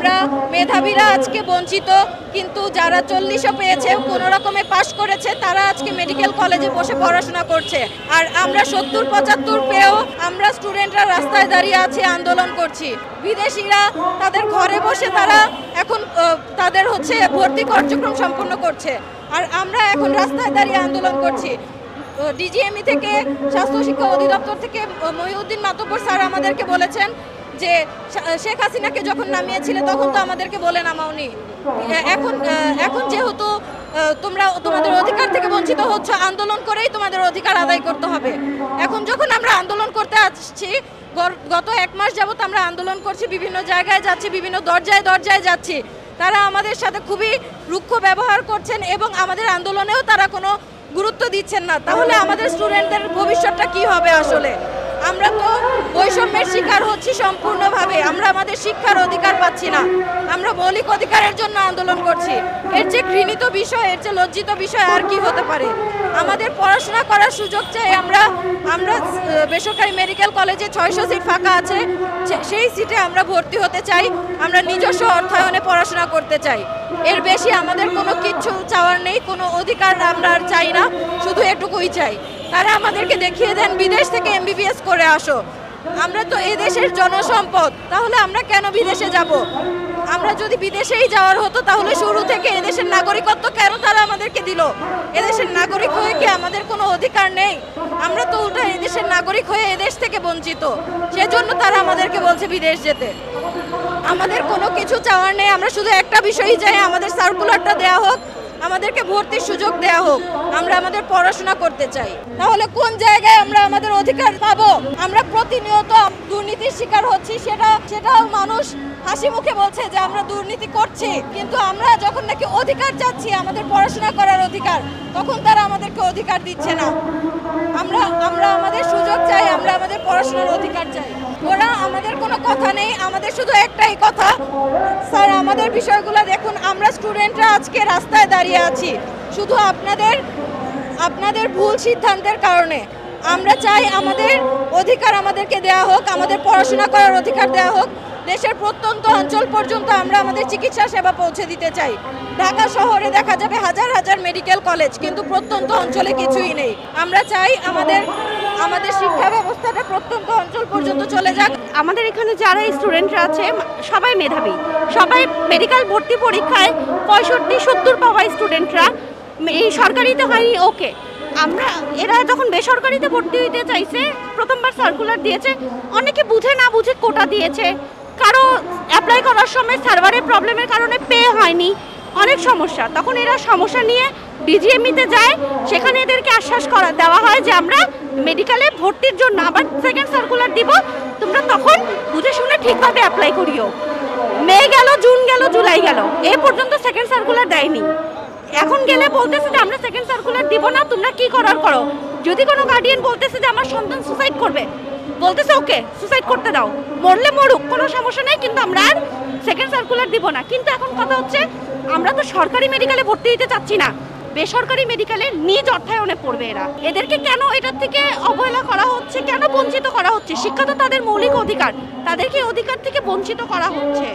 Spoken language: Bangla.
আমরা মেধাবীরা আজকে বঞ্চিত, কিন্তু যারা 40ও পেয়েছে, কোনো রকমে পাশ করেছে, তারা আজকে মেডিকেল কলেজে বসে পড়াশোনা করছে। আর আমরা 70-75 পেয়েও আমরা স্টুডেন্টরা রাস্তায় দাঁড়িয়ে আছি, আন্দোলন করছি। বিদেশিরা তাদের ঘরে বসে তারা এখন তাদের ভর্তি কার্যক্রম সম্পন্ন করছে, আর আমরা এখন রাস্তায় দাঁড়িয়ে আন্দোলন করছি। ডিজিএমই থেকে, স্বাস্থ্য শিক্ষা অধিদপ্তর থেকে মহিউদ্দিন মাতব্বর স্যার আমাদেরকে বলেছেন যে শেখ হাসিনাকে যখন নামিয়েছিলে তখন তো আমাদেরকে বলে নামাওনি। এখন যেহেতু তোমরা তোমাদের অধিকার থেকে বঞ্চিত হচ্ছ, আন্দোলন করেই তোমাদের অধিকার আদায় করতে হবে। এখন যখন আমরা আন্দোলন করতে আসছি, গত 1 মাস যাবত আমরা আন্দোলন করছি, বিভিন্ন জায়গায় যাচ্ছি, বিভিন্ন দরজায় দরজায় যাচ্ছি, তারা আমাদের সাথে খুবই রুক্ষ ব্যবহার করছেন এবং আমাদের আন্দোলনেও তারা কোনো গুরুত্ব দিচ্ছেন না। তাহলে আমাদের স্টুডেন্টদের ভবিষ্যৎটা কি হবে? আসলে আমরা তো বৈষম্যের শিকার হচ্ছি সম্পূর্ণভাবে। আমরা আমাদের শিক্ষার অধিকার পাচ্ছি না। আমরা মৌলিক অধিকারের জন্য আন্দোলন করছি। এর যে ঘৃণিত বিষয়, এর যে লজ্জিত বিষয় আর কি হতে পারে? আমাদের পড়াশোনা করার সুযোগ চাই। আমরা বেসরকারি মেডিকেল কলেজে 600 সিট ফাঁকা আছে, সেই সিটে আমরা ভর্তি হতে চাই। আমরা নিজস্ব অর্থায়নে পড়াশোনা করতে চাই। এর বেশি আমাদের কোনো কিছু চাওয়ার নেই, কোনো অধিকার আমরা আর চাই না, শুধু এটুকুই চাই। তারা আমাদেরকে দেখিয়ে দেন বিদেশ থেকে এমবিবিএস করে আসো। আমরা তো এই দেশের জনসম্পদ, তাহলে আমরা কেন বিদেশে যাব? আমরা যদি বিদেশেই যাওয়ার হতো তাহলে শুরু থেকে এদেশের নাগরিকত্ব কেন তারা আমাদেরকে দিল? এদেশের নাগরিক হয়ে কি আমাদের কোনো অধিকার নেই? আমরা তো উল্টা এদেশের নাগরিক হয়ে এদেশ থেকে বঞ্চিত, সেজন্য তারা আমাদেরকে বলছে বিদেশ যেতে। আমাদের কোনো কিছু চাওয়ার নেই, আমরা শুধু একটা বিষয়ই চাই, আমাদের সার্কুলারটা দেওয়া হোক, আমাদেরকে ভর্তির সুযোগ দেওয়া হোক। আমরা আমাদের পড়াশোনা করতে চাই। তাহলে কোন জায়গায় আমরা আমাদের অধিকার পাবো? আমরা প্রতিনিয়ত দুর্নীতির শিকার হচ্ছি, সেটাও মানুষ হাসি মুখে বলছে যে আমরা দুর্নীতি করছি, কিন্তু আমরা যখন নাকি অধিকার চাচ্ছি, আমাদের পড়াশোনা করার অধিকার, তখন তারা আমাদেরকে অধিকার দিচ্ছে না। আমরা আমাদের সুযোগ চাই, আমরা আমাদের পড়াশোনার অধিকার চাই। ওরা আমাদের কোনো কথা নেই, আমাদের শুধু একটাই কথা, স্যার আমাদের বিষয়গুলো দেখুন। আমরা স্টুডেন্টরা আজকে রাস্তায় দাঁড়িয়ে আছি শুধু আপনাদের ভুল সিদ্ধান্তের কারণে। আমরা চাই আমাদের অধিকার আমাদেরকে দেওয়া হোক, আমাদের পড়াশোনা করার অধিকার দেওয়া হোক। দেশের প্রত্যন্ত অঞ্চল পর্যন্ত আমরা আমাদের চিকিৎসা সেবা পৌঁছে দিতে চাই। ঢাকা শহরে দেখা যাবে হাজার হাজার মেডিকেল কলেজ, কিন্তু প্রত্যন্ত অঞ্চলে কিছুই নেই। আমরা চাই আমাদের শিক্ষা ব্যবস্থাটা প্রত্যন্ত অঞ্চল পর্যন্ত চলে যাক। আমাদের এখানে যারা স্টুডেন্টরা আছে সবাই মেধাবী, সবাই মেডিকেল ভর্তি পরীক্ষায় 65-70 পাওয়া স্টুডেন্টরা। এই সরকারিতে হয়নি, ওকে। এরা যখন বেসরকারিতে ভর্তি হইতে চাইছে, প্রথমবার সার্কুলার দিয়েছে, অনেকে বুঝে না বুঝে কোটা দিয়েছে, কারো অ্যাপ্লাই করার সময় সার্ভারের প্রবলেমের কারণে পে হয়নি, অনেক সমস্যা। তখন এরা সমস্যা নিয়ে ডিজিএমইতে যায়, সেখানে এদেরকে আশ্বাস দেওয়া হয় যে আমরা মেডিকেলে ভর্তির জন্য আবার সেকেন্ড সার্কুলার দিব, তোমরা তখন বুঝে শুনে ঠিকভাবে অ্যাপ্লাই করিও। মে গেল, জুন গেল, জুলাই গেল, এ পর্যন্ত সেকেন্ড সার্কুলার দেয়নি। এখন গেলে বলতেছে যে আমরা সেকেন্ড সার্কুলার দিব না, তোমরা কি করার করো। যদি কোনো গার্ডিয়ান বলতেছে যে আমার সন্তান সুসাইড করবে, বলতেছে ওকে সুসাইড করতে দাও, মরলে মরুক, কোনো সমস্যা নেই, কিন্তু আমরা আর সেকেন্ড সার্কুলার দিব না। কিন্তু এখন কথা হচ্ছে, আমরা তো সরকারি মেডিকেলে ভর্তি দিতে চাচ্ছি না, বেসরকারি মেডিকেলে নিজ অর্থায়নে পড়বে এরা। এদেরকে কেন এটার থেকে অবহেলা করা হচ্ছে, কেন বঞ্চিত করা হচ্ছে? শিক্ষা তো তাদের মৌলিক অধিকার, তাদেরকে অধিকার থেকে বঞ্চিত করা হচ্ছে।